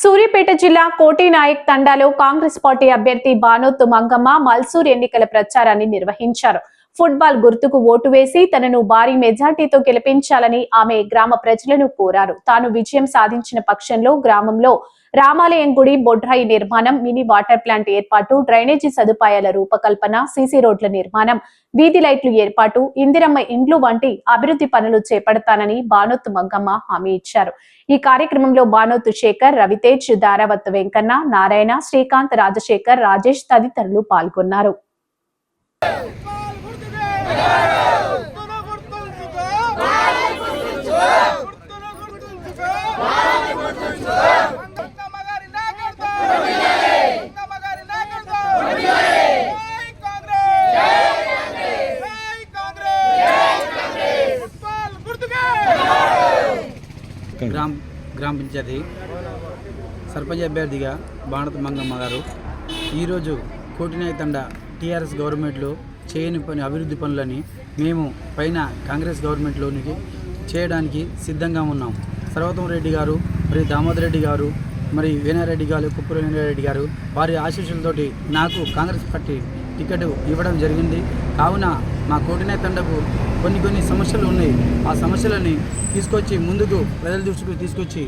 సూర్యాపేట జిల్లా కోటినాయక్ తండాలో కాంగ్రెస్ పార్టీ అభ్యర్థి బానోతు మంగమ్మ మల్సూర్ ఎన్నికల ప్రచారాన్ని నిర్వహించారు. ఫుట్బాల్ గుర్తుకు ఓటు వేసి తనను భారీ మెజార్టీతో గెలిపించాలని ఆమె గ్రామ ప్రజలను కోరారు. తాను విజయం సాధించిన పక్షంలో గ్రామంలో రామాలయం గుడి, బొడ్రాయి నిర్మాణం, మినీ వాటర్ ప్లాంట్ ఏర్పాటు, డ్రైనేజీ సదుపాయాల రూపకల్పన, సీసీ రోడ్ల నిర్మాణం, వీధి లైట్లు ఏర్పాటు, ఇందిరమ్మ ఇండ్లు వంటి అభివృద్ధి పనులు చేపడతానని బానోతు మంగమ్మ హామీ ఇచ్చారు. ఈ కార్యక్రమంలో బానోతు శేఖర్, రవితేజ్, దారావత్ వెంకన్న, నారాయణ, శ్రీకాంత్, రాజశేఖర్, రాజేష్ తదితరులు పాల్గొన్నారు. గ్రామ పంచాయతీ సర్పంచ్ అభ్యర్థిగా బానోతు మంగమ్మ గారు ఈరోజు కోటినాయక్ తండా టీఆర్ఎస్ గవర్నమెంట్లో చేయని అభివృద్ధి పనులని మేము పైన కాంగ్రెస్ గవర్నమెంట్లోనికి చేయడానికి సిద్ధంగా ఉన్నాం. సర్వోత్తమ రెడ్డి గారు, మరి దామోదర్ రెడ్డి గారు, మరి వేనారెడ్డి గారు, కుప్పూరు వేనారెడ్డి గారు వారి ఆశీస్సులతోటి నాకు కాంగ్రెస్ పార్టీ టికెట్ ఇవ్వడం జరిగింది. కావున మా కోటినాయక్ తండకు కొన్ని సమస్యలు ఉన్నాయి. ఆ సమస్యలని తీసుకొచ్చి ముందుకు ప్రజల దృష్టికి తీసుకొచ్చి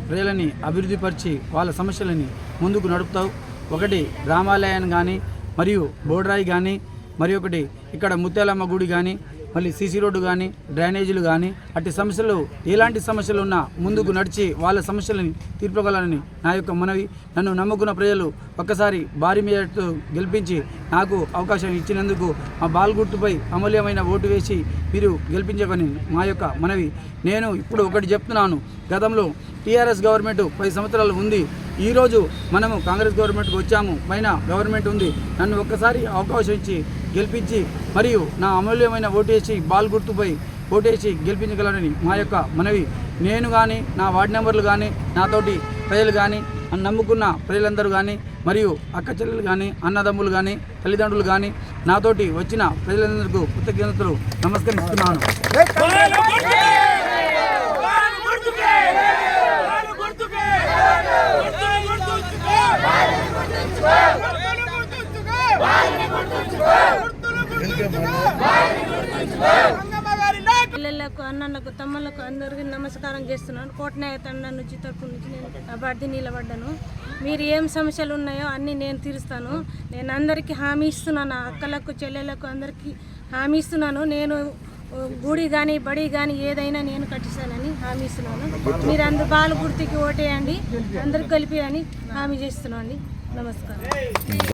ప్రజలని అభివృద్ధిపరిచి వాళ్ళ సమస్యలని ముందుకు నడుపుతావు. ఒకటి రామాలయాన్ని కానీ, మరియు బోడ్రాయి కానీ, మరి ఒకటి ఇక్కడ ముత్యాలమ్మ గుడి కానీ, మళ్ళీ సీసీ రోడ్డు కానీ, డ్రైనేజీలు కానీ, అట్టి సమస్యలు ఎలాంటి సమస్యలు ఉన్నా ముందుకు నడిచి వాళ్ళ సమస్యలని తీర్పుకోవాలని నా యొక్క మనవి. నన్ను నమ్ముకున్న ప్రజలు ఒక్కసారి భారీ మెజార్టీతో గెలిపించి నాకు అవకాశం ఇచ్చినందుకు మా బాల్ గుర్తుపై అమూల్యమైన ఓటు వేసి మీరు గెలిపించమని మా యొక్క మనవి. నేను ఇప్పుడు ఒకటి చెప్తున్నాను, గతంలో టీఆర్ఎస్ గవర్నమెంట్ 10 సంవత్సరాలు ఉంది. ఈరోజు మనము కాంగ్రెస్ గవర్నమెంట్కి వచ్చాము, పైన గవర్నమెంట్ ఉంది. నన్ను ఒక్కసారి అవకాశం ఇచ్చి గెలిపించి మరియు నా అమూల్యమైన ఓటేసి బాల్ గుర్తుపై ఓటేసి గెలిపించగలరని మా యొక్క మనవి. నేను కానీ, నా వార్డు మెంబర్లు కానీ, నాతోటి ప్రజలు కానీ, నమ్ముకున్న ప్రజలందరూ కానీ, మరియు అక్క చెల్లెలు కానీ, అన్నదమ్ములు కానీ, తల్లిదండ్రులు కానీ, నాతోటి వచ్చిన ప్రజలందరికీ కృతజ్ఞతలు నమస్కరిస్తున్నాను. పిల్లలకు, అన్నలకు, తమ్ములకు అందరికీ నమస్కారం చేస్తున్నాను. కోటినాయక్ తండా నుంచి తరపు నుంచి నేను అభ్యర్థి నిలబడ్డాను. మీరు ఏం సమస్యలు ఉన్నాయో అన్నీ నేను తీరుస్తాను. నేను అందరికీ హామీ ఇస్తున్నాను, అక్కలకు, చెల్లెలకు అందరికీ హామీ ఇస్తున్నాను. నేను గుడి కానీ, బడి కానీ ఏదైనా నేను కట్టిస్తానని హామీ ఇస్తున్నాను. మీరు అందరు బాల గుర్తికి ఓటేయండి, అందరికి కలిపి అని హామీ చేస్తున్నాను. నమస్కారం.